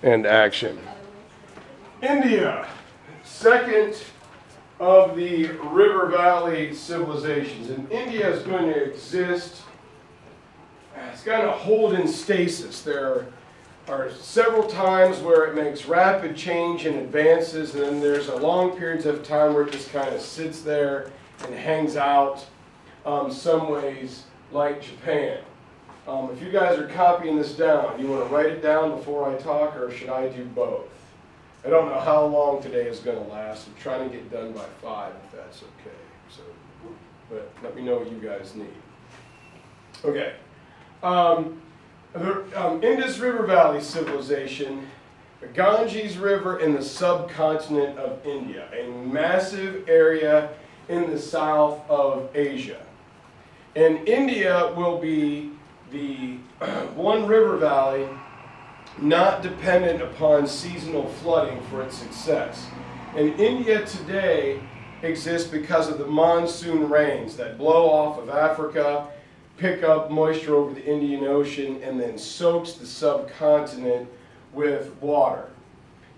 and action. India, second of the river valley civilizations. And India is going to exist, it's going to hold in stasis. There are several times where it makes rapid change and advances, and then there's a long periods of time where it just kind of sits there and hangs out, some ways like Japan. If you guys are copying this down, you want to write it down before I talk, or should I do both? I don't know how long today is going to last. I'm trying to get done by 5, if that's okay. So, but let me know what you guys need. Okay. The Indus River Valley civilization, the Ganges River in the subcontinent of India, a massive area in the south of Asia. And India will be the one river valley not dependent upon seasonal flooding for its success. And India today exists because of the monsoon rains that blow off of Africa, pick up moisture over the Indian Ocean, and then soaks the subcontinent with water.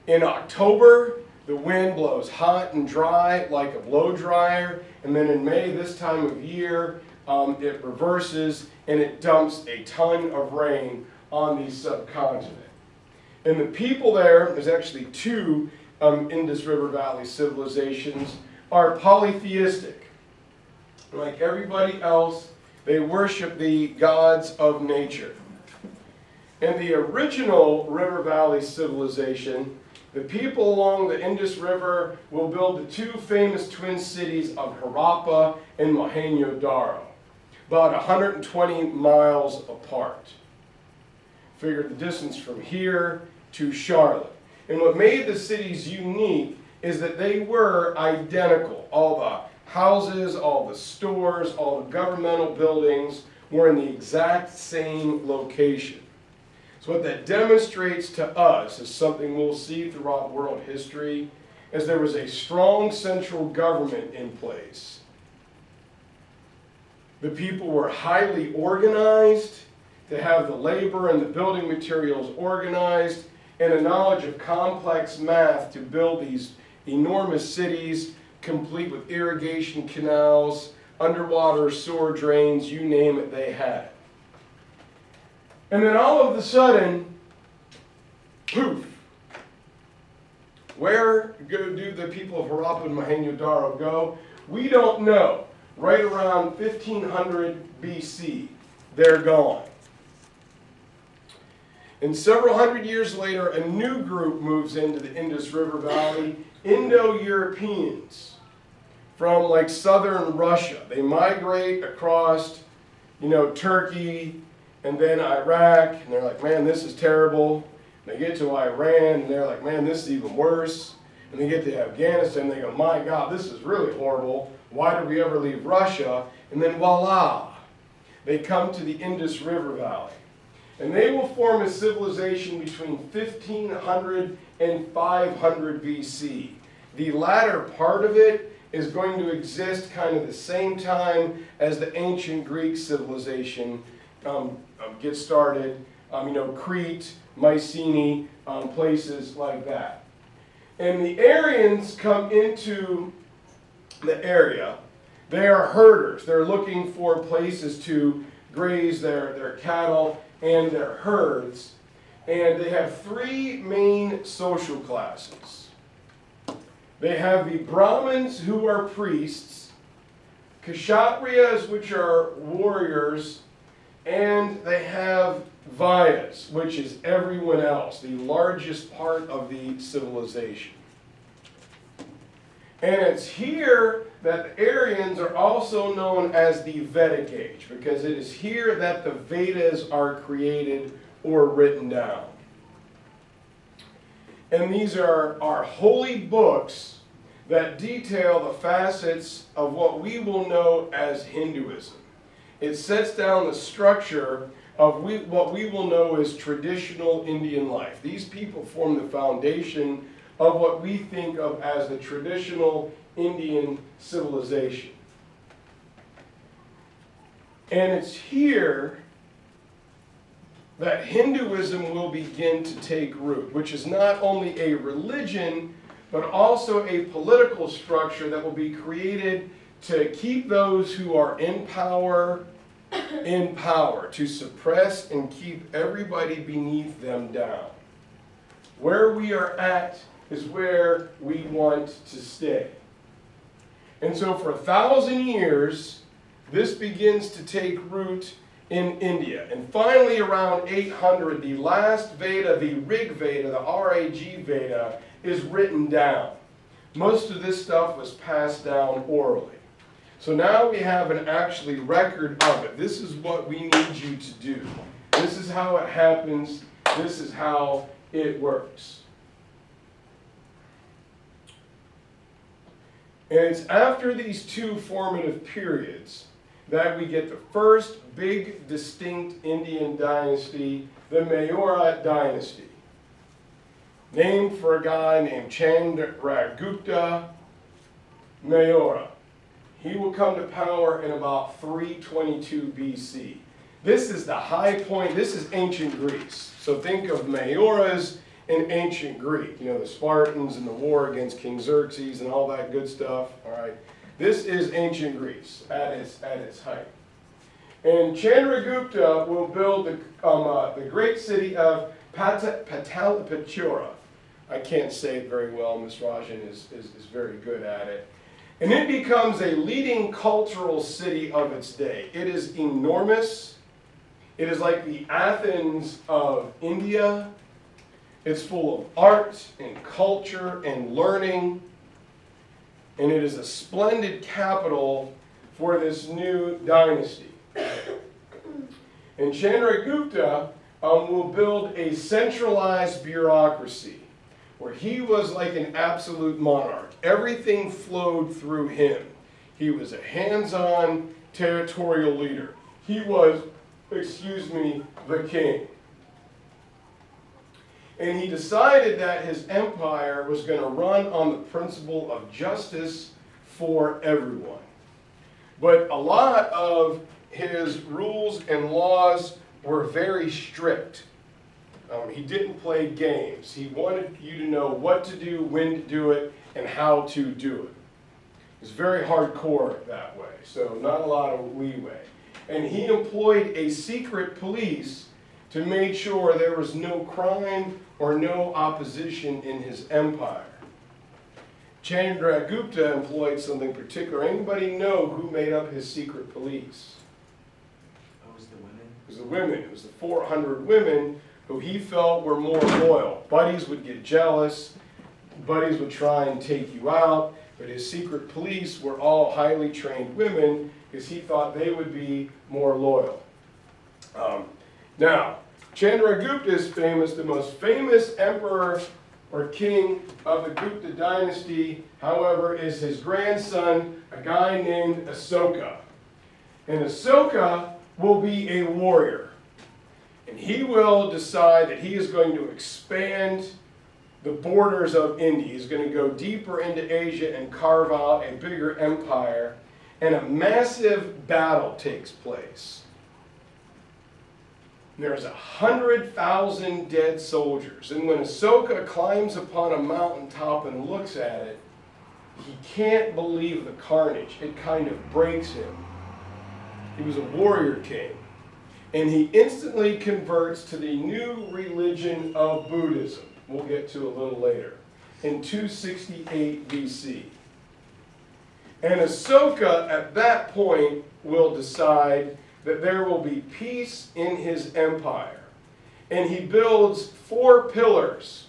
In October, the wind blows hot and dry like a blow dryer, and then in May, this time of year, it reverses and it dumps a ton of rain on the subcontinent. And the people there's actually 2 Indus River Valley civilizations, are polytheistic. Like everybody else, they worship the gods of nature. In the original River Valley civilization, the people along the Indus River will build the 2 famous twin cities of Harappa and Mohenjo-daro, about 120 miles apart. Figure the distance from here to Charlotte. And what made the cities unique is that they were identical. All the houses, all the stores, all the governmental buildings were in the exact same location. So what that demonstrates to us is something we'll see throughout world history, is there was a strong central government in place. The people were highly organized, to have the labor and the building materials organized, and a knowledge of complex math to build these enormous cities, complete with irrigation canals, underwater sewer drains, you name it, they had it. And then all of a sudden, poof, where do the people of Harappa and Mohenjo-daro go? We don't know. Right around 1500 BC, they're gone. And several hundred years later, a new group moves into the Indus River Valley, Indo-Europeans from like southern Russia. They migrate across, Turkey and then Iraq, and they're like, man, this is terrible. And they get to Iran, and they're like, man, this is even worse. And they get to Afghanistan, and they go, my God, this is really horrible. Why did we ever leave Russia? And then voila, they come to the Indus River Valley. And they will form a civilization between 1500 and 500 BC. The latter part of it is going to exist kind of the same time as the ancient Greek civilization gets started. Crete, Mycenae, places like that. And the Aryans come into the area. They are herders. They're looking for places to graze their cattle and their herds. And they have 3 main social classes. They have the Brahmins, who are priests, Kshatriyas, which are warriors, and they have Vyas, which is everyone else, the largest part of the civilization. And it's here that the Aryans are also known as the Vedic Age, because it is here that the Vedas are created or written down. And these are holy books that detail the facets of what we will know as Hinduism. It sets down the structure of what we will know as traditional Indian life. These people form the foundation of what we think of as the traditional Indian civilization. And it's here that Hinduism will begin to take root, which is not only a religion, but also a political structure that will be created to keep those who are in power, to suppress and keep everybody beneath them down. Where we are at is where we want to stay. And so for 1,000 years, this begins to take root in India. And finally, around 800, the last Veda, the Rig Veda, the R-A-G Veda, is written down. Most of this stuff was passed down orally. So now we have an actually record of it. This is what we need you to do. This is how it happens. This is how it works. And it's after these two formative periods that we get the first big distinct Indian dynasty, the Maurya dynasty, named for a guy named Chandragupta Maurya. He will come to power in about 322 BC. This is the high point. This is ancient Greece. So think of Mauryas in ancient Greek. You know, the Spartans and the war against King Xerxes and all that good stuff. All right. This is ancient Greece at its height. And Chandragupta will build the great city of Pataliputra. I can't say it very well. Ms. Rajan is very good at it. And it becomes a leading cultural city of its day. It is enormous. It is like the Athens of India. It's full of art and culture and learning. And it is a splendid capital for this new dynasty. And Chandragupta will build a centralized bureaucracy where he was like an absolute monarch. Everything flowed through him. He was a hands-on territorial leader. He was, the king. And he decided that his empire was going to run on the principle of justice for everyone. But a lot of his rules and laws were very strict. He didn't play games. He wanted you to know what to do, when to do it, and how to do it. It was very hardcore that way, so not a lot of leeway. And he employed a secret police to make sure there was no crime or no opposition in his empire. Chandragupta employed something particular. Anybody know who made up his secret police? Oh, it was the women? It was the women. It was the 400 women who he felt were more loyal. Buddies would get jealous. Buddies would try and take you out. But his secret police were all highly trained women because he thought they would be more loyal. Now, Chandragupta is famous. The most famous emperor or king of the Gupta dynasty, however, is his grandson, a guy named Asoka. And Asoka will be a warrior. And he will decide that he is going to expand the borders of India. He's going to go deeper into Asia and carve out a bigger empire. And a massive battle takes place. There's 100,000 dead soldiers. And when Asoka climbs upon a mountaintop and looks at it, he can't believe the carnage. It kind of breaks him. He was a warrior king. And he instantly converts to the new religion of Buddhism. We'll get to a little later. In 268 BC. And Asoka, at that point, will decide that there will be peace in his empire. And he builds 4 pillars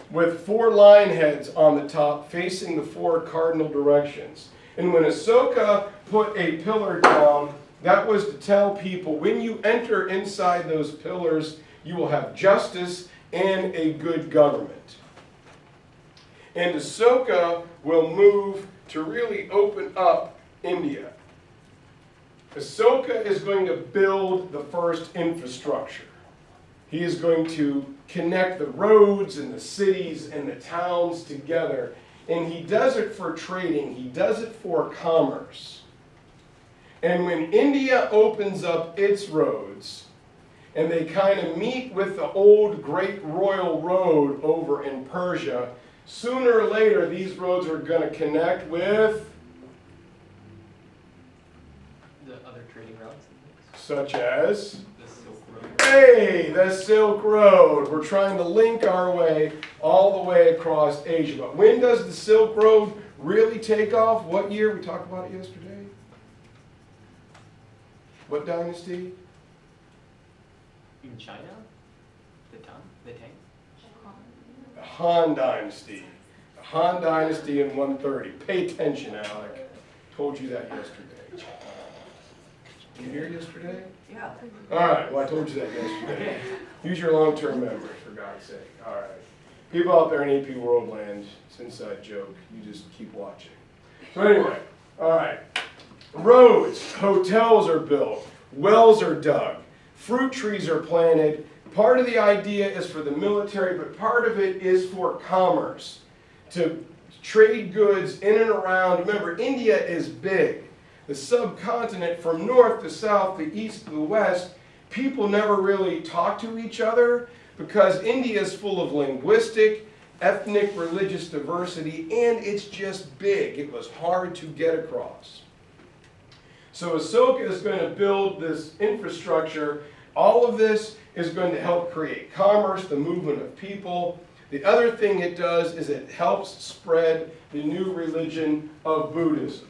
with 4 lion heads on the top facing the 4 cardinal directions. And when Asoka put a pillar down, that was to tell people when you enter inside those pillars, you will have justice and a good government. And Asoka will move to really open up India. Asoka is going to build the first infrastructure. He is going to connect the roads and the cities and the towns together. And he does it for trading. He does it for commerce. And when India opens up its roads, and they kind of meet with the old Great Royal Road over in Persia. Sooner or later, these roads are going to connect with, The other trading routes. such as, The Silk Road. hey, the Silk Road. We're trying to link our way all the way across Asia. But when does the Silk Road really take off? What year? We talked about it yesterday. What dynasty? In China? The Tang? The Tang? The Han Dynasty. The Han Dynasty in 130. Pay attention, Alec. Told you that yesterday. Were you here yesterday? Yeah. All right, well, I told you that yesterday. Use your long-term memory, for God's sake. All right. People out there in AP Worldland, it's an inside joke. You just keep watching. So anyway, all right. Roads, hotels are built, wells are dug, fruit trees are planted. Part of the idea is for the military, but part of it is for commerce, to trade goods in and around. Remember, India is big. The subcontinent from north to south, the east to the west, people never really talk to each other because India is full of linguistic, ethnic, religious diversity, and it's just big. It was hard to get across. So Ashoka is going to build this infrastructure. All of this is going to help create commerce, the movement of people. The other thing it does is it helps spread the new religion of Buddhism.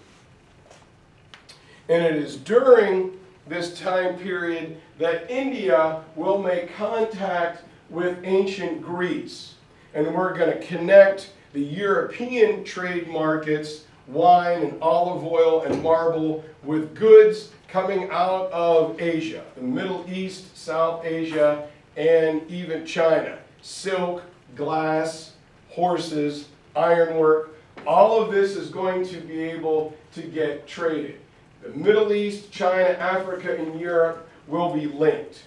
And it is during this time period that India will make contact with ancient Greece. And we're going to connect the European trade markets, wine and olive oil and marble, with goods coming out of Asia, the Middle East, South Asia, and even China. Silk, glass, horses, ironwork, all of this is going to be able to get traded. The Middle East, China, Africa, and Europe will be linked.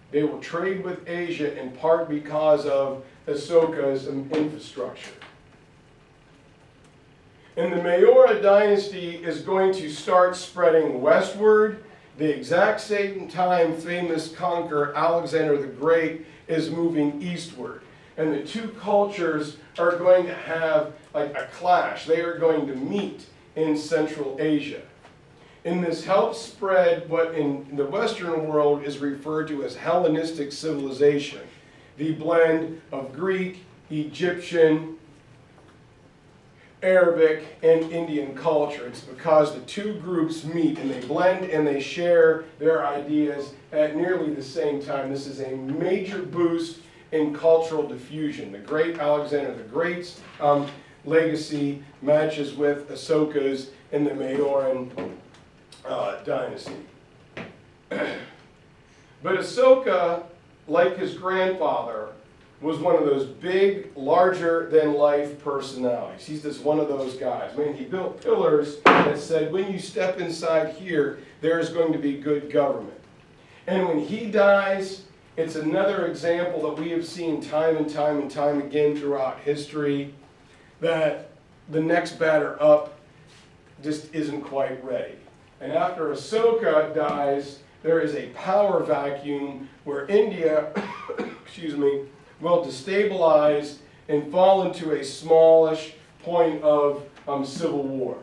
They will trade with Asia in part because of Ashoka's infrastructure. And the Maurya dynasty is going to start spreading westward. The exact same time famous conqueror Alexander the Great is moving eastward. And the two cultures are going to have like a clash. They are going to meet in Central Asia. And this helps spread what in the Western world is referred to as Hellenistic civilization, the blend of Greek, Egyptian, Arabic, and Indian culture. It's because the two groups meet and they blend and they share their ideas at nearly the same time. This is a major boost in cultural diffusion. The great Alexander the Great's legacy matches with Ashoka's in the Mauryan dynasty. But Ashoka, like his grandfather, was one of those big, larger-than-life personalities. He's just one of those guys. I mean, he built pillars that said, when you step inside here, there's going to be good government. And when he dies, it's another example that we have seen time and time and time again throughout history, that the next batter up just isn't quite ready. And after Ashoka dies, there is a power vacuum where India, excuse me, will destabilize and fall into a smallish point of civil war.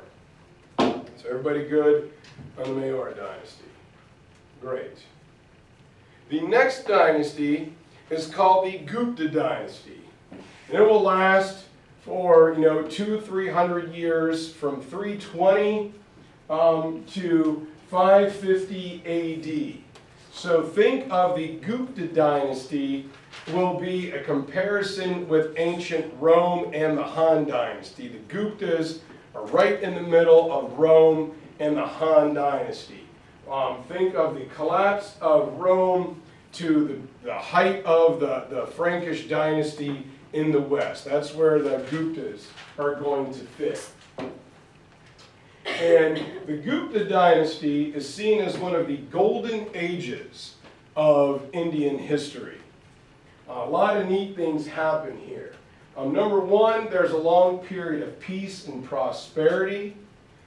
So everybody good on the Maurya dynasty? Great. The next dynasty is called the Gupta dynasty. And it will last for 200-300 years, from 320 to 550 AD. So think of the Gupta dynasty will be a comparison with ancient Rome and the Han dynasty. The Guptas are right in the middle of Rome and the Han dynasty. Think of the collapse of Rome to the height of the Frankish dynasty in the west. That's where the Guptas are going to fit. And the Gupta dynasty is seen as one of the golden ages of Indian history. A lot of neat things happen here. Number one, there's a long period of peace and prosperity.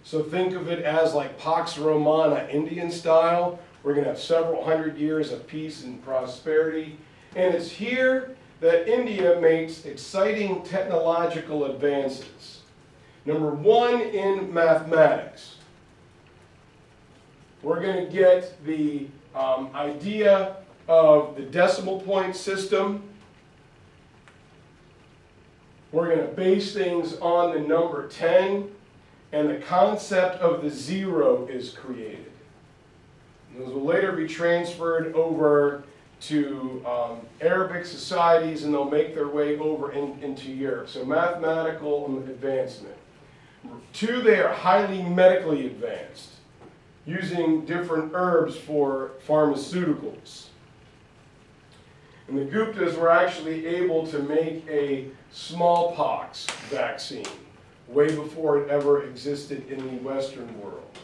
So think of it as like Pax Romana, Indian style, We're going to have several hundred years of peace and prosperity. And it's here that India makes exciting technological advances. Number one, in mathematics. We're going to get the idea of the decimal point system. We're going to base things on the number 10, and the concept of the zero is created. And those will later be transferred over to Arabic societies, and they'll make their way over into Europe. So mathematical advancement. Number two, they are highly medically advanced, using different herbs for pharmaceuticals. And the Guptas were actually able to make a smallpox vaccine way before it ever existed in the Western world.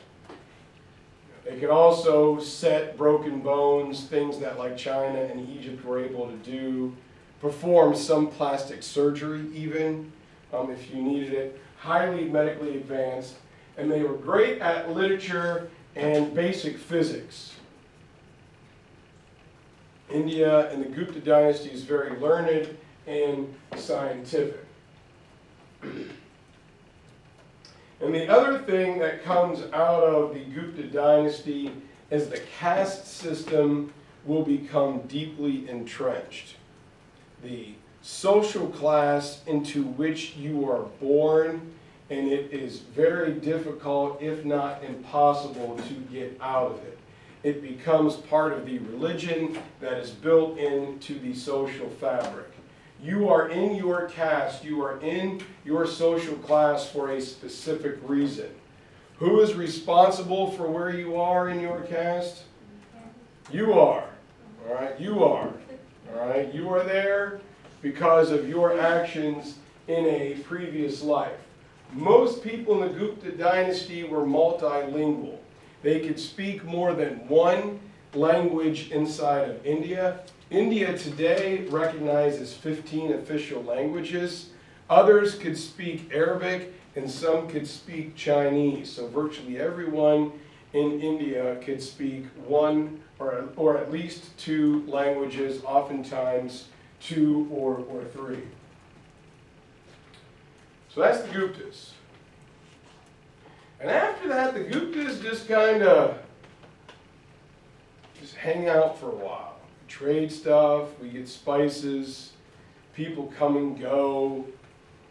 They could also set broken bones, things that like China and Egypt were able to do, perform some plastic surgery even, if you needed it, highly medically advanced, and they were great at literature and basic physics. India and the Gupta dynasty is very learned and scientific. And the other thing that comes out of the Gupta dynasty is the caste system will become deeply entrenched. The social class into which you are born, and it is very difficult, if not impossible, to get out of it. It becomes part of the religion that is built into the social fabric. You are in your caste, you are in your social class for a specific reason. Who is responsible for where you are in your caste? You are. All right, you are. All right, you are there because of your actions in a previous life. Most people in the Gupta dynasty were multilingual. They could speak more than one language inside of India. India today recognizes 15 official languages. Others could speak Arabic and some could speak Chinese. So virtually everyone in India could speak one or at least two languages, oftentimes two or three. So that's the Guptas. And after that, the Guptas just kind of just hang out for a while. We trade stuff, we get spices, people come and go.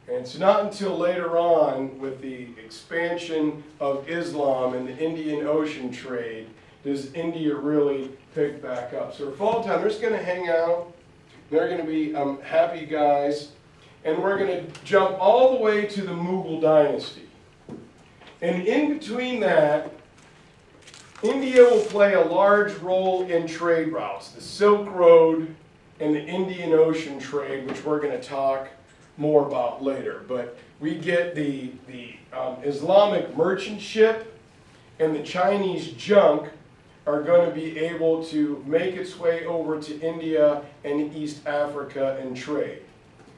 And it's not until later on, with the expansion of Islam and the Indian Ocean trade, does India really pick back up. So for fall time, they're just going to hang out. They're going to be happy guys. And we're going to jump all the way to the Mughal dynasty. And in between that, India will play a large role in trade routes. The Silk Road and the Indian Ocean trade, which we're going to talk more about later. But we get the Islamic merchant ship and the Chinese junk are going to be able to make its way over to India and East Africa and trade.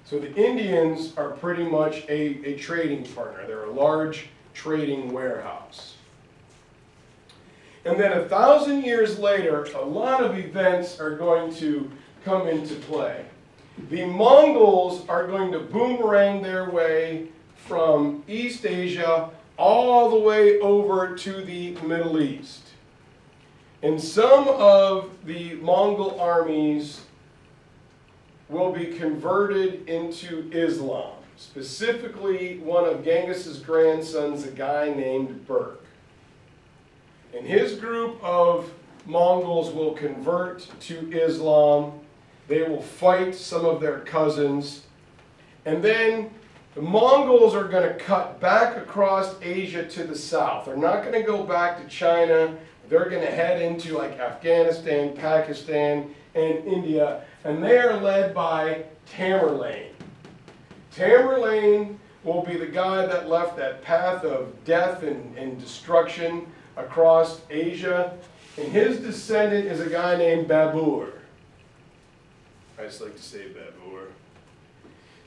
So the Indians are pretty much a trading partner. They're a large trading warehouse. And then 1,000 years later, a lot of events are going to come into play. The Mongols are going to boomerang their way from East Asia all the way over to the Middle East. And some of the Mongol armies will be converted into Islam. Specifically, one of Genghis's grandsons, a guy named Berk. And his group of Mongols will convert to Islam. They will fight some of their cousins. And then the Mongols are going to cut back across Asia to the south. They're not going to go back to China. They're going to head into like Afghanistan, Pakistan, and India. And they are led by Tamerlane. Tamerlane will be the guy that left that path of death and destruction across Asia. And his descendant is a guy named Babur. I just like to say Babur.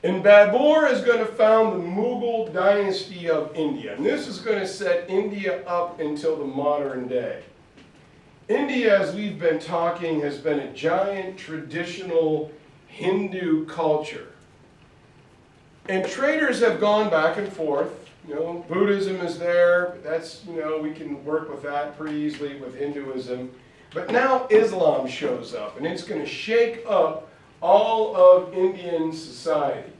And Babur is going to found the Mughal dynasty of India. And this is going to set India up until the modern day. India, as we've been talking, has been a giant traditional Hindu culture. And traders have gone back and forth. You know, Buddhism is there, but that's, you know, we can work with that pretty easily with Hinduism. But now Islam shows up, and it's going to shake up all of Indian society.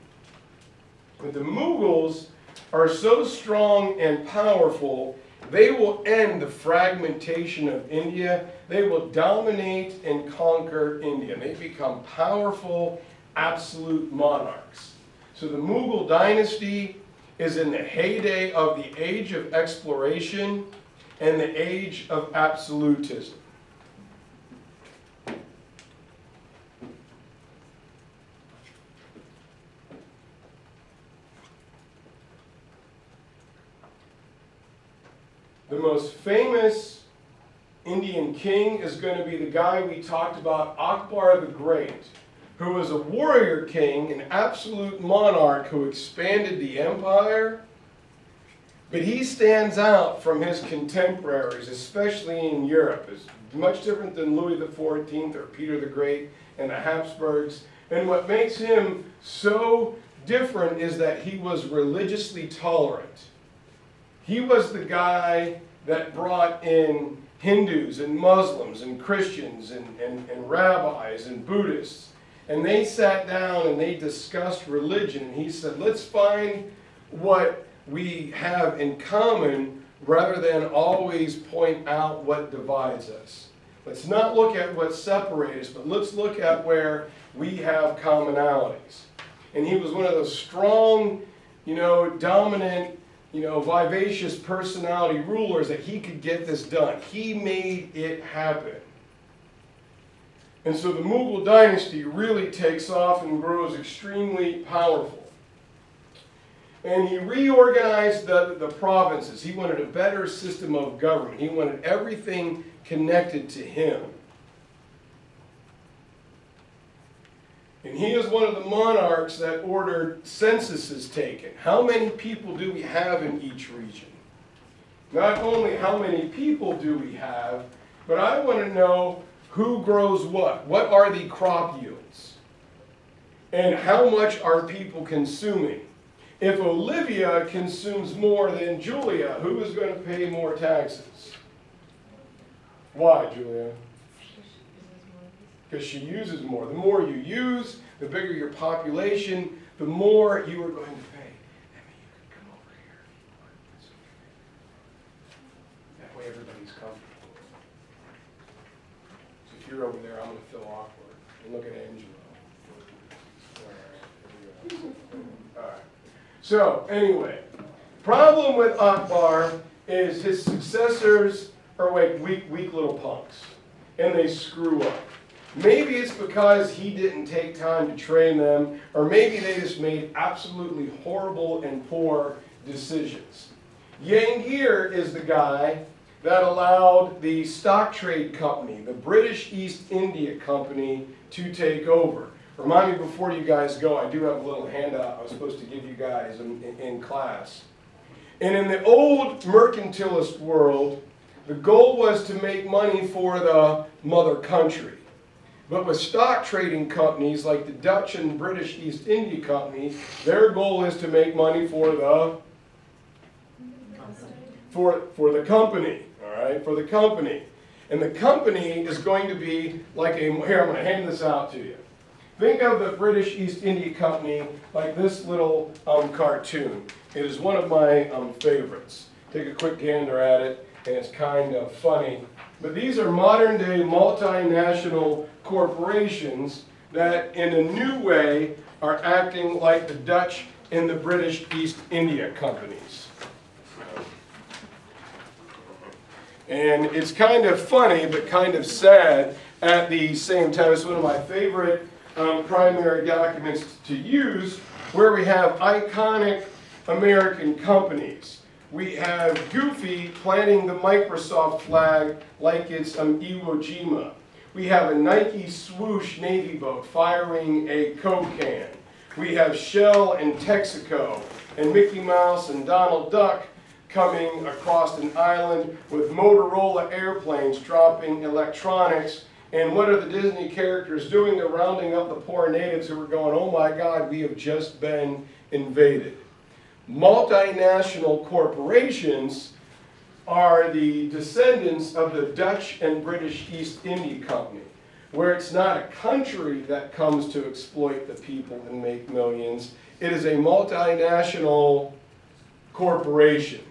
But the Mughals are so strong and powerful, they will end the fragmentation of India. They will dominate and conquer India. They become powerful, absolute monarchs. So the Mughal dynasty is in the heyday of the age of exploration and the age of absolutism. The most famous Indian king is going to be the guy we talked about, Akbar the Great, who was a warrior king, an absolute monarch who expanded the empire. But he stands out from his contemporaries, especially in Europe. It's much different than Louis XIV or Peter the Great and the Habsburgs. And what makes him so different is that he was religiously tolerant. He was the guy that brought in Hindus and Muslims and Christians and rabbis and Buddhists. And they sat down and they discussed religion. And he said, let's find what we have in common rather than always point out what divides us. Let's not look at what separates us, but let's look at where we have commonalities. And he was one of those strong, dominant, vivacious personality rulers that he could get this done. He made it happen. And so the Mughal dynasty really takes off and grows extremely powerful. And he reorganized the provinces. He wanted a better system of government. He wanted everything connected to him. And he is one of the monarchs that ordered censuses taken. How many people do we have in each region? Not only how many people do we have, but I want to know who grows what. What are the crop yields? And how much are people consuming? If Olivia consumes more than Julia, who is going to pay more taxes? Why, Julia? Because she uses more. The more you use, the bigger your population, the more you are going to pay. Emmy, you can come over here. That way everybody's comfortable. So if you're over there, I'm going to feel awkward. And look at Angela. All right, here we go. All right. So, anyway, problem with Akbar is his successors are like weak little punks. And they screw up. Maybe it's because he didn't take time to train them, or maybe they just made absolutely horrible and poor decisions. Jahangir is the guy that allowed the stock trade company, the British East India Company, to take over. Remind me before you guys go, I do have a little handout I was supposed to give you guys in class. And in the old mercantilist world, the goal was to make money for the mother country. But with stock trading companies like the Dutch and British East India Company, their goal is to make money for the company, all right, for the company. And the company is going to be like here, I'm going to hand this out to you. Think of the British East India Company like this little cartoon. It is one of my favorites. Take a quick gander at it, and it's kind of funny. But these are modern-day multinational corporations that, in a new way, are acting like the Dutch and the British East India Companies. And it's kind of funny, but kind of sad at the same time. It's one of my favorite primary documents to use, where we have iconic American companies. We have Goofy planting the Microsoft flag like it's Iwo Jima. We have a Nike swoosh Navy boat firing a Coke can. We have Shell and Texaco and Mickey Mouse and Donald Duck coming across an island with Motorola airplanes dropping electronics. And what are the Disney characters doing? They're rounding up the poor natives who are going, oh my God, we have just been invaded. Multinational corporations are the descendants of the Dutch and British East India Company, where it's not a country that comes to exploit the people and make millions. It is a multinational corporation.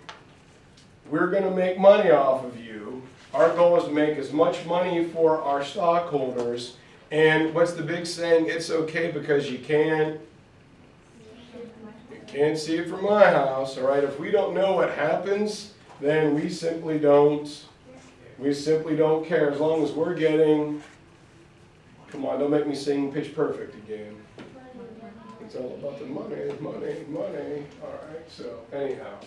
We're going to make money off of you. Our goal is to make as much money for our stockholders. And what's the big saying? It's okay because you can't see it from my house. All right, if we don't know what happens, then we simply don't care. As long as we're getting, come on, don't make me sing Pitch Perfect again. It's all about the money, money, money. All right, so anyhow.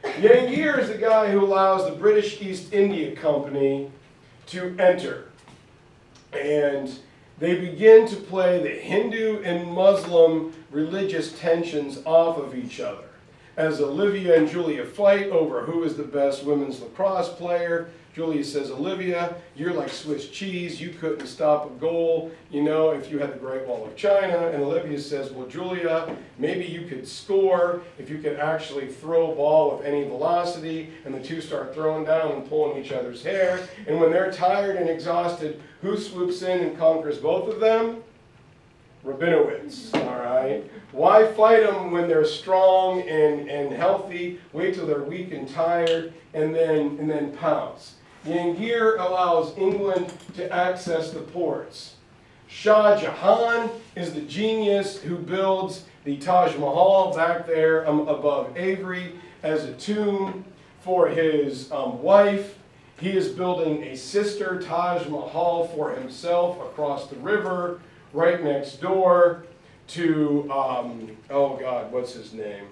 Jahangir is the guy who allows the British East India Company to enter. And they begin to play the Hindu and Muslim religious tensions off of each other. As Olivia and Julia fight over who is the best women's lacrosse player, Julia says, Olivia, you're like Swiss cheese. You couldn't stop a goal, if you had the Great Wall of China. And Olivia says, well, Julia, maybe you could score if you could actually throw a ball with any velocity. And the two start throwing down and pulling each other's hair. And when they're tired and exhausted, who swoops in and conquers both of them? Rabinowitz, all right? Why fight them when they're strong and healthy? Wait till they're weak and tired and then pounce. Jahangir allows England to access the ports. Shah Jahan is the genius who builds the Taj Mahal back there above Avery as a tomb for his wife. He is building a sister Taj Mahal for himself across the river, right next door to, oh God, what's his name?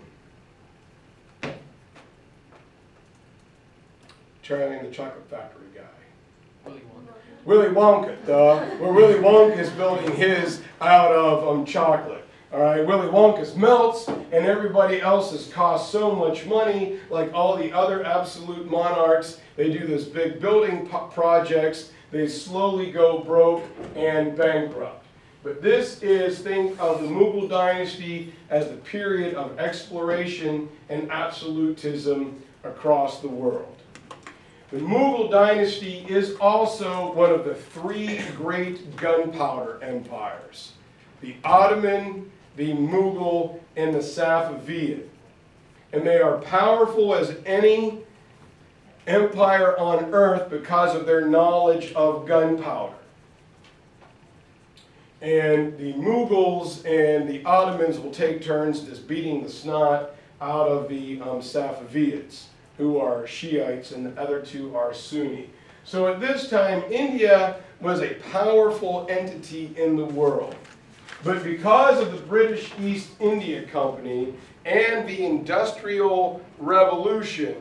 Charlie and the Chocolate Factory guy. Willy Wonka. Willy Wonka, duh. Where Willy Wonka is building his out of chocolate. All right, Willy Wonka's melts, and everybody else's costs so much money, like all the other absolute monarchs. They do this big building projects. They slowly go broke and bankrupt. But this is, think of the Mughal dynasty as the period of exploration and absolutism across the world. The Mughal dynasty is also one of the three great gunpowder empires: the Ottoman, the Mughal, and the Safavid. And they are powerful as any empire on earth because of their knowledge of gunpowder. And the Mughals and the Ottomans will take turns just beating the snot out of the Safavids, who are Shiites, and the other two are Sunni. So at this time, India was a powerful entity in the world. But because of the British East India Company and the Industrial Revolution,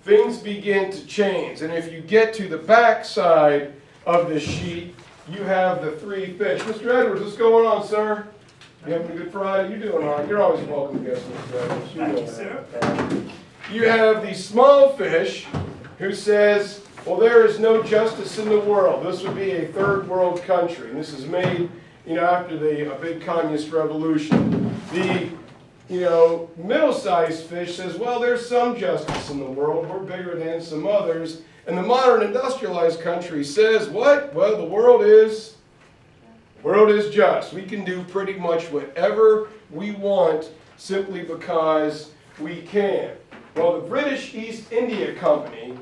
things begin to change. And if you get to the back side of the sheet, you have the three fish. Mr. Edwards, what's going on, sir? You having a good Friday? You doing all right? You're always welcome to guest, Mr. Edwards. Thank you, sir. You have the small fish who says, well, there is no justice in the world. This would be a third world country. And this is made, after the big communist revolution. The, middle-sized fish says, well, there's some justice in the world. We're bigger than some others. And the modern industrialized country says, what? Well, the world is just. We can do pretty much whatever we want simply because we can. Well, the British East India Company,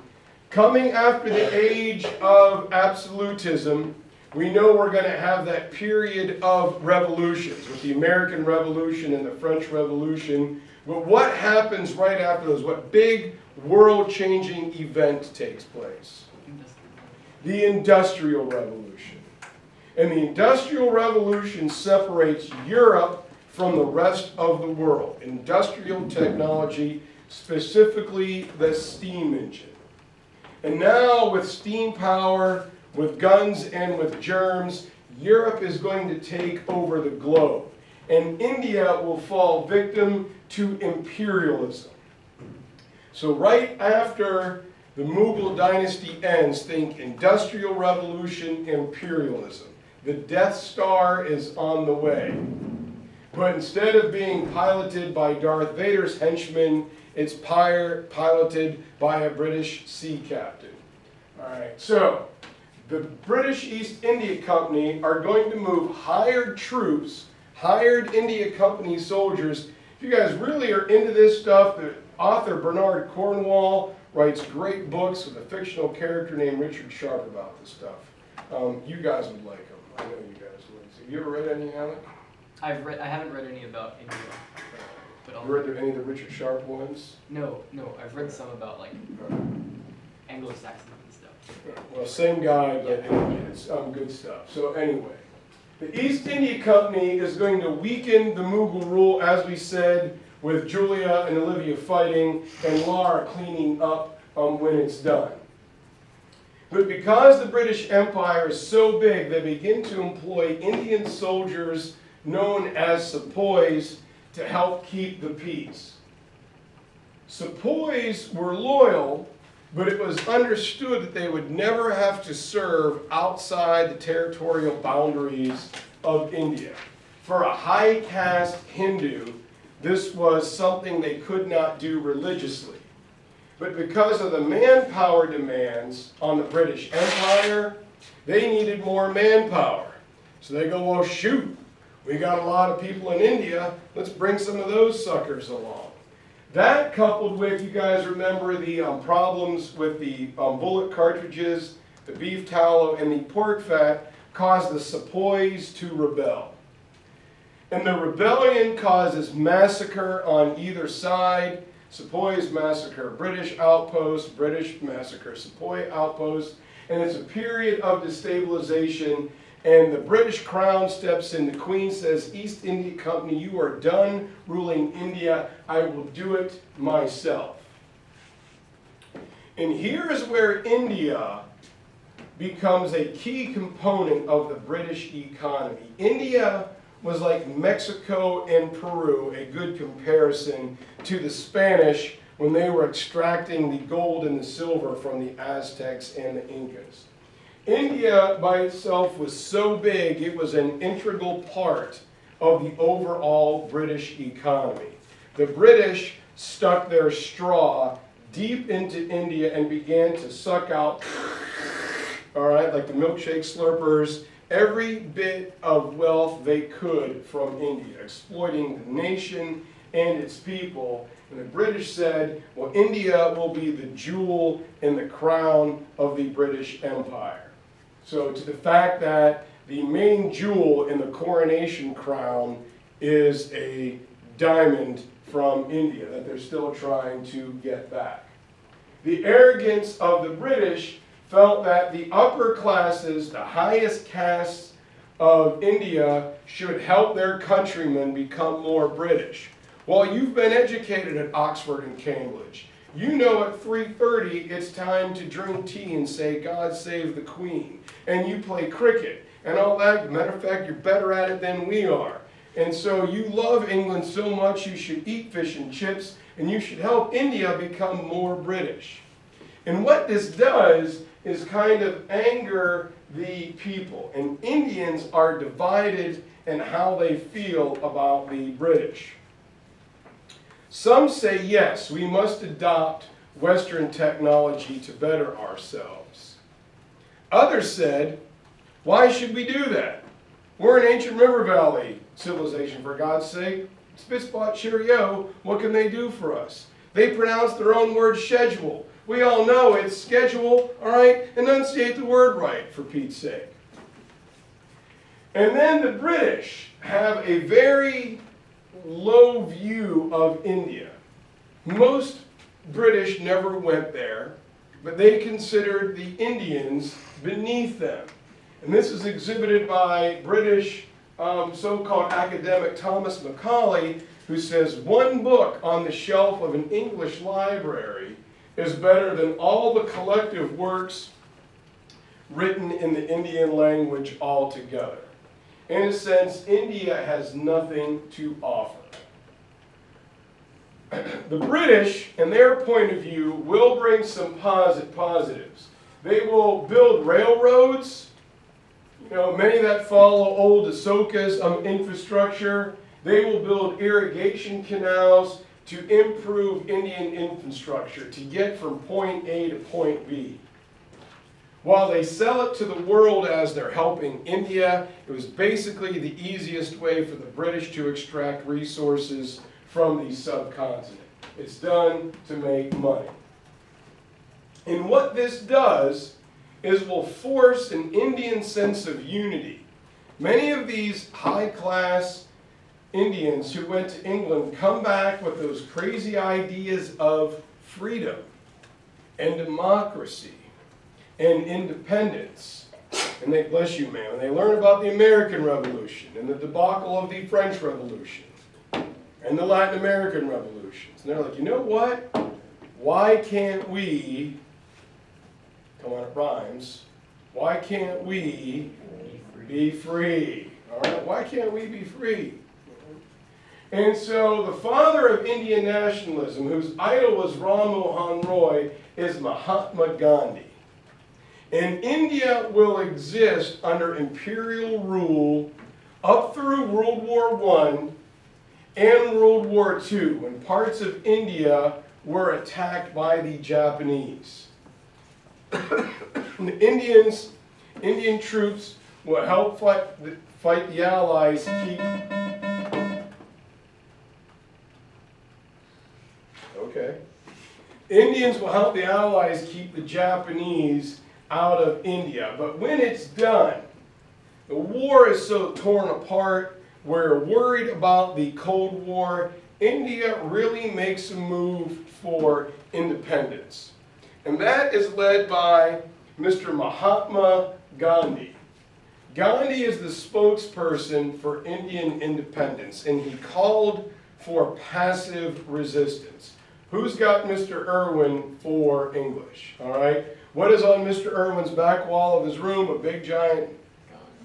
coming after the age of absolutism, we know we're going to have that period of revolutions with the American Revolution and the French Revolution. But what happens right after those? What big world-changing event takes place? The Industrial Revolution. And the Industrial Revolution separates Europe from the rest of the world. Industrial technology, specifically the steam engine. And now with steam power, with guns and with germs, Europe is going to take over the globe. And India will fall victim to imperialism. So right after the Mughal dynasty ends, think Industrial Revolution, imperialism. The Death Star is on the way. But instead of being piloted by Darth Vader's henchmen, it's piloted by a British sea captain. All right, so the British East India Company are going to move hired troops, hired India Company soldiers. If you guys really are into this stuff, the author Bernard Cornwell writes great books with a fictional character named Richard Sharp about this stuff. You guys would like them. I know you guys would. Have you ever read any, Alec? I haven't read any about India. But You read any of the Richard Sharp ones? No, I've read some about like Anglo-Saxon and stuff. Well, same guy, but anyway, it's good stuff. So anyway, the East India Company is going to weaken the Mughal rule, as we said, with Julia and Olivia fighting and Lara cleaning up when it's done. But because the British Empire is so big, they begin to employ Indian soldiers known as sepoys to help keep the peace. Sepoys were loyal, but it was understood that they would never have to serve outside the territorial boundaries of India. For a high caste Hindu, this was something they could not do religiously. But because of the manpower demands on the British Empire, they needed more manpower. So they go, well, shoot, we got a lot of people in India, let's bring some of those suckers along. That coupled with, you guys remember the problems with the bullet cartridges, the beef tallow, and the pork fat caused the sepoys to rebel. And the rebellion causes massacre on either side. Sepoys massacre British outposts, British massacre Sepoy outposts, and it's a period of destabilization. And the British Crown steps in. The Queen says, East India Company, you are done ruling India. I will do it myself. And here is where India becomes a key component of the British economy. India was like Mexico and Peru, a good comparison to the Spanish when they were extracting the gold and the silver from the Aztecs and the Incas. India by itself was so big, it was an integral part of the overall British economy. The British stuck their straw deep into India and began to suck out, all right, like the milkshake slurpers, every bit of wealth they could from India, exploiting the nation and its people. And the British said, well, India will be the jewel in the crown of the British Empire. So to the fact that the main jewel in the coronation crown is a diamond from India that they're still trying to get back. The arrogance of the British felt that the upper classes, the highest castes of India, should help their countrymen become more British. Well, you've been educated at Oxford and Cambridge. You know at 3:30 it's time to drink tea and say, God save the Queen. And you play cricket and all that. Matter of fact, you're better at it than we are. And so you love England so much you should eat fish and chips and you should help India become more British. And what this does is kind of anger the people. And Indians are divided in how they feel about the British. Some say, yes, we must adopt Western technology to better ourselves. Others said, why should we do that? We're an ancient river valley civilization, for God's sake. Spit spot cheerio, what can they do for us? They pronounce their own word schedule. We all know it's schedule, all right? Enunciate the word right, for Pete's sake. And then the British have a very low view of India. Most British never went there, but they considered the Indians beneath them. And this is exhibited by British so-called academic Thomas Macaulay, who says one book on the shelf of an English library is better than all the collective works written in the Indian language altogether. In a sense, India has nothing to offer. The British, in their point of view, will bring some positives. They will build railroads, many that follow old Ahsoka's infrastructure. They will build irrigation canals to improve Indian infrastructure to get from point A to point B. While they sell it to the world as they're helping India, it was basically the easiest way for the British to extract resources from the subcontinent. It's done to make money. And what this does is will force an Indian sense of unity. Many of these high-class Indians who went to England come back with those crazy ideas of freedom and democracy and independence. And they, bless you, man, they learn about the American Revolution and the debacle of the French Revolution and the Latin American revolutions. And they're like, you know what? Why can't we, come on, it rhymes, why can't we be free? All right, why can't we be free? And so the father of Indian nationalism, whose idol was Ram Mohan Roy, is Mahatma Gandhi. And India will exist under imperial rule up through World War I and World War II, when parts of India were attacked by the Japanese. The Indian troops will help fight the Allies to keep... Okay. Indians will help the Allies keep the Japanese out of India. But when it's done, the war is so torn apart, we're worried about the Cold War. India really makes a move for independence. And that is led by Mr. Mahatma Gandhi. Gandhi is the spokesperson for Indian independence, and he called for passive resistance. Who's got Mr. Irwin for English? All right. What is on Mr. Irwin's back wall of his room? A big giant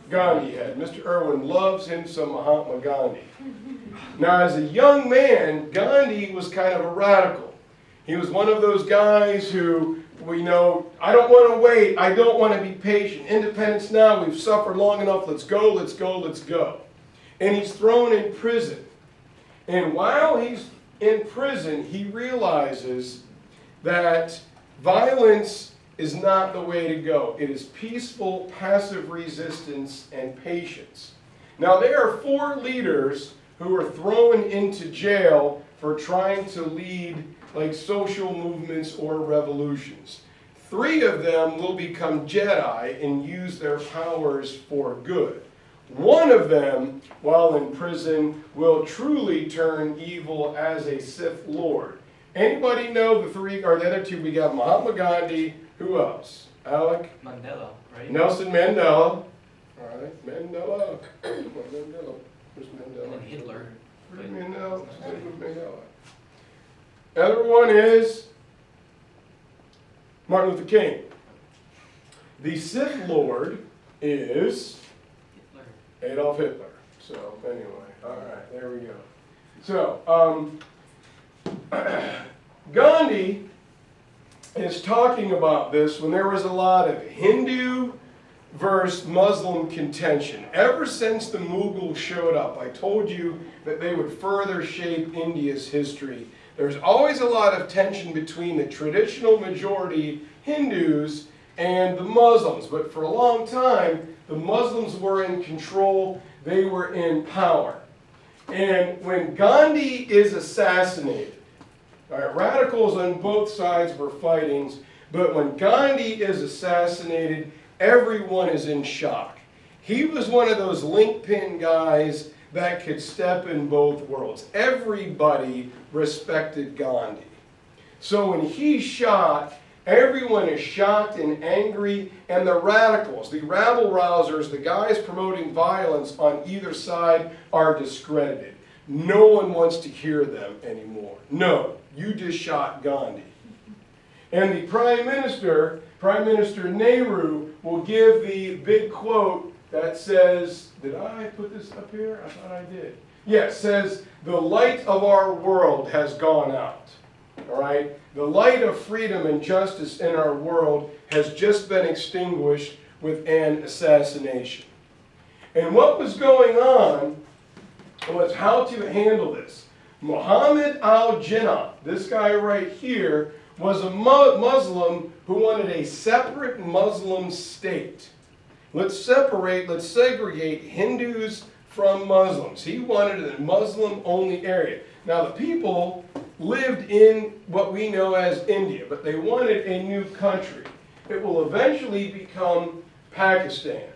Gandhi head. Mr. Irwin loves him some Mahatma Gandhi. Now, as a young man, Gandhi was kind of a radical. He was one of those guys who, I don't want to wait. I don't want to be patient. Independence now. We've suffered long enough. Let's go, let's go, let's go. And he's thrown in prison. And while he's in prison, he realizes that violence is not the way to go. It is peaceful, passive resistance, and patience. Now, there are 4 leaders who were thrown into jail for trying to lead like social movements or revolutions. 3 of them will become Jedi and use their powers for good. 1 of them, while in prison, will truly turn evil as a Sith Lord. Anybody know the 3, or the other 2? We got Mahatma Gandhi. Who else? Alec? Mandela, right? Nelson Mandela. All right, Mandela. Mandela. Where's Mandela? And Hitler. Where's Mandela? Mandela. Other one is Martin Luther King. The Sith Lord is Adolf Hitler. So anyway, all right, there we go. So Gandhi is talking about this when there was a lot of Hindu versus Muslim contention. Ever since the Mughals showed up, I told you that they would further shape India's history. There's always a lot of tension between the traditional majority Hindus and the Muslims, but for a long time, the Muslims were in control, they were in power. And when Gandhi is assassinated, all right, radicals on both sides were fighting, but when Gandhi is assassinated, everyone is in shock. He was one of those link-pin guys that could step in both worlds. Everybody respected Gandhi. So when he's shot, everyone is shocked and angry, and the radicals, the rabble-rousers, the guys promoting violence on either side are discredited. No one wants to hear them anymore. No, you just shot Gandhi. And the Prime Minister Nehru, will give the big quote that says, did I put this up here? I thought I did. Yes, says the light of our world has gone out. All right? The light of freedom and justice in our world has just been extinguished with an assassination. And what was going on was how to handle this. Muhammad al-Jinnah, this guy right here, was a Muslim who wanted a separate Muslim state. Let's segregate Hindus from Muslims. He wanted a Muslim-only area. Now the people lived in what we know as India, but they wanted a new country. It will eventually become Pakistan.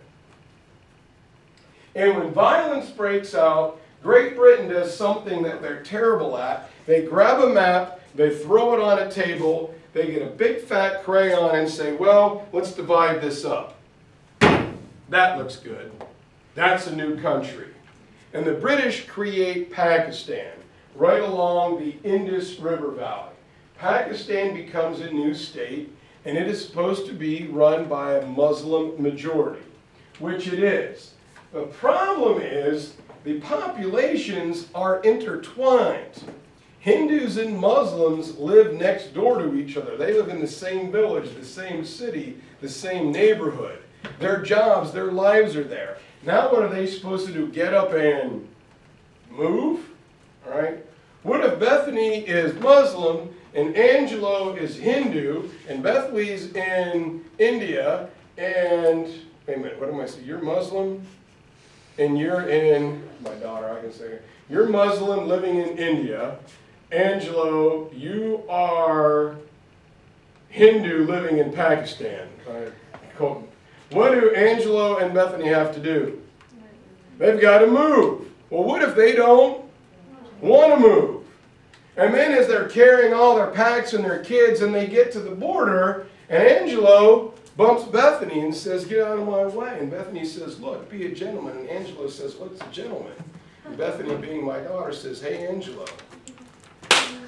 And when violence breaks out, Great Britain does something that they're terrible at. They grab a map, they throw it on a table, they get a big fat crayon and say, well, let's divide this up. That looks good. That's a new country. And the British create Pakistan right along the Indus River Valley. Pakistan becomes a new state, and it is supposed to be run by a Muslim majority, which it is. The problem is the populations are intertwined. Hindus and Muslims live next door to each other. They live in the same village, the same city, the same neighborhood. Their jobs, their lives are there. Now what are they supposed to do? Get up and move? All right? What if Bethany is Muslim and Angelo is Hindu and Bethany's in India and, wait a minute, what am I saying? You're Muslim and you're in, my daughter, I can say it. You're Muslim living in India. Angelo, you are Hindu living in Pakistan. What do Angelo and Bethany have to do? They've got to move. Well, what if they don't want to move? And then as they're carrying all their packs and their kids and they get to the border, and Angelo bumps Bethany and says, get out of my way. And Bethany says, look, be a gentleman. And Angelo says, what's a gentleman? And Bethany, being my daughter, says, hey, Angelo.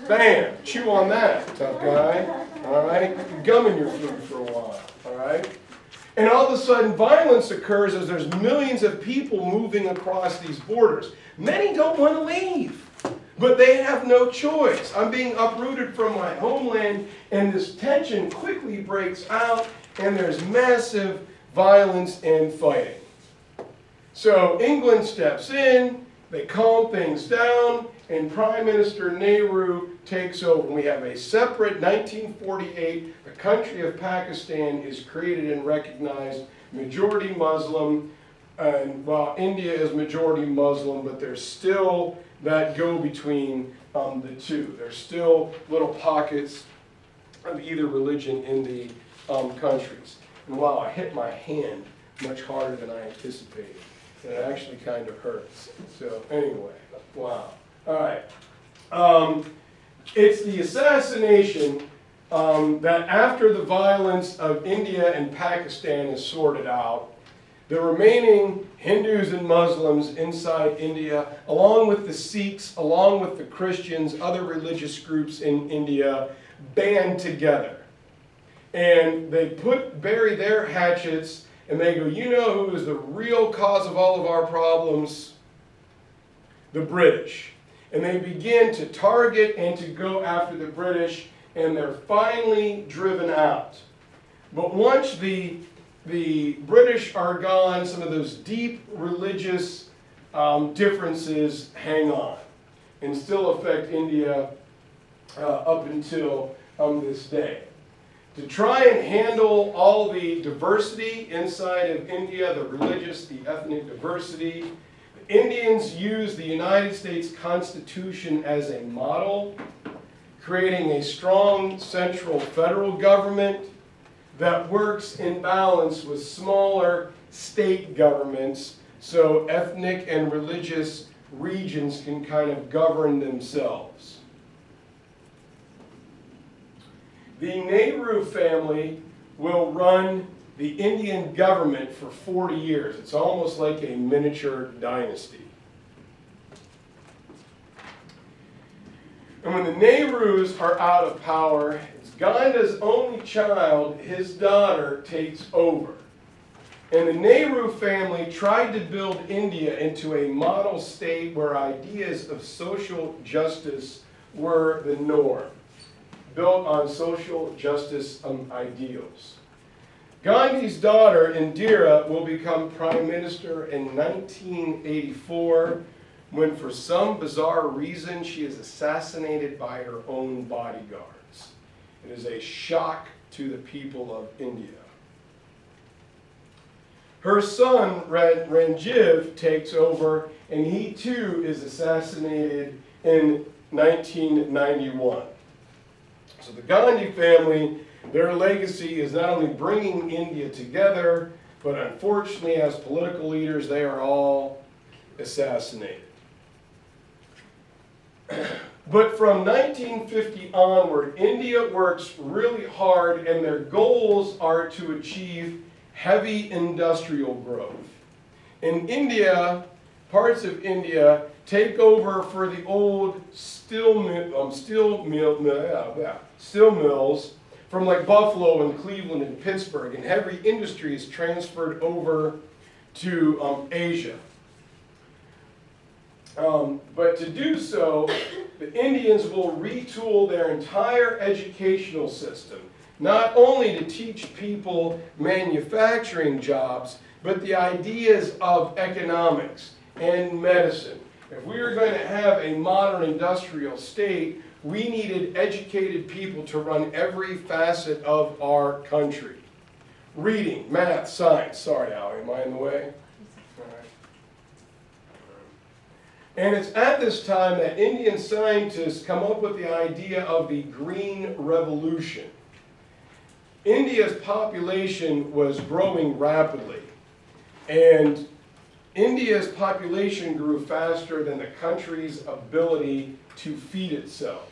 Bam! Chew on that, tough guy. All right? Gum in your food for a while. All right? And all of a sudden, violence occurs as there's millions of people moving across these borders. Many don't want to leave, but they have no choice. I'm being uprooted from my homeland, and this tension quickly breaks out, and there's massive violence and fighting. So England steps in, they calm things down, and Prime Minister Nehru takes over. We have a separate 1948, the country of Pakistan is created and recognized, majority Muslim, and while India is majority Muslim, but there's still that go between the two. There's still little pockets of either religion in the countries. And wow, I hit my hand much harder than I anticipated. And it actually kind of hurts. So anyway, wow. All right. It's the assassination that after the violence of India and Pakistan is sorted out, the remaining Hindus and Muslims inside India, along with the Sikhs, along with the Christians, other religious groups in India, band together. And they bury their hatchets, and they go, you know who is the real cause of all of our problems? The British. And they begin to target and to go after the British, and they're finally driven out. But once the British are gone, some of those deep religious differences hang on and still affect India up until this day. To try and handle all the diversity inside of India, the religious, the ethnic diversity, the Indians used the United States Constitution as a model, creating a strong central federal government that works in balance with smaller state governments so ethnic and religious regions can kind of govern themselves. The Nehru family will run the Indian government for 40 years. It's almost like a miniature dynasty. And when the Nehrus are out of power, it's Gandhi's only child, his daughter, takes over. And the Nehru family tried to build India into a model state where ideas of social justice were the norm, built on social justice ideals. Gandhi's daughter, Indira, will become prime minister in 1984 when, for some bizarre reason, she is assassinated by her own bodyguards. It is a shock to the people of India. Her son, Ranjiv, takes over, and he too is assassinated in 1991. So the Gandhi family, their legacy is not only bringing India together, but unfortunately, as political leaders, they are all assassinated. But from 1950 onward, India works really hard, and their goals are to achieve heavy industrial growth. In India, parts of India take over for the old steel mills from like Buffalo and Cleveland and Pittsburgh, and heavy industry is transferred over to Asia. But to do so, the Indians will retool their entire educational system, not only to teach people manufacturing jobs, but the ideas of economics and medicine. If we were going to have a modern industrial state, we needed educated people to run every facet of our country. Reading, math, science. Sorry, Allie, am I in the way? All right. And it's at this time that Indian scientists come up with the idea of the Green Revolution. India's population was growing rapidly, and India's population grew faster than the country's ability to feed itself.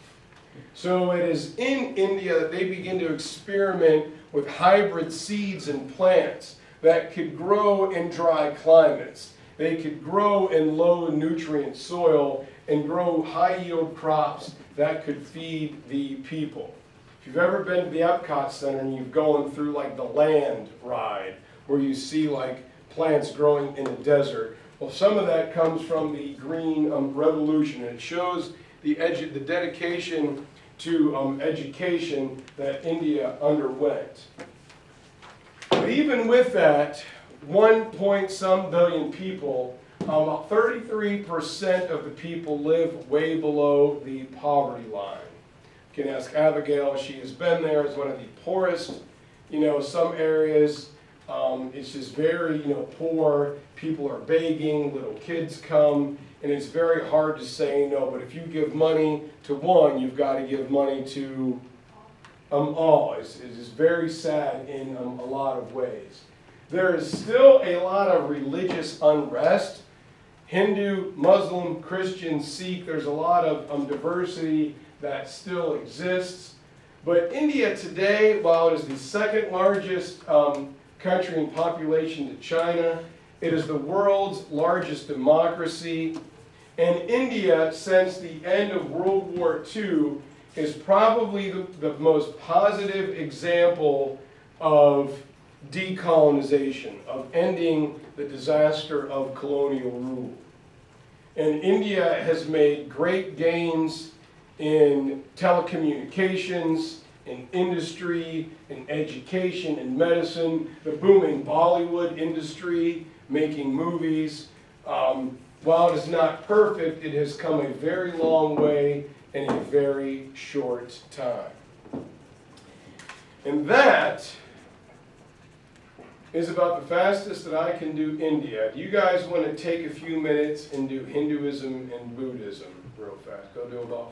So it is in India that they begin to experiment with hybrid seeds and plants that could grow in dry climates. They could grow in low nutrient soil and grow high yield crops that could feed the people. If you've ever been to the Epcot Center and you've gone through like the land ride where you see like plants growing in a desert, well, some of that comes from the Green Revolution, and it shows the dedication to education that India underwent. But even with that, 1 billion people, about 33% of the people live way below the poverty line. You can ask Abigail, she has been there. It's one of the poorest, some areas, it's just very, poor. People are begging, little kids come, and it's very hard to say no. But if you give money to one, you've got to give money to all. It's very sad in a lot of ways. There is still a lot of religious unrest. Hindu, Muslim, Christian, Sikh, there's a lot of diversity that still exists. But India today, while it is the second largest country in population to China, it is the world's largest democracy. And India, since the end of World War II, is probably the most positive example of decolonization, of ending the disaster of colonial rule. And India has made great gains in telecommunications, in industry, in education, in medicine, the booming Bollywood industry, making movies. While it is not perfect, it has come a very long way in a very short time. And that is about the fastest that I can do India. Do you guys want to take a few minutes and do Hinduism and Buddhism real fast? Go do about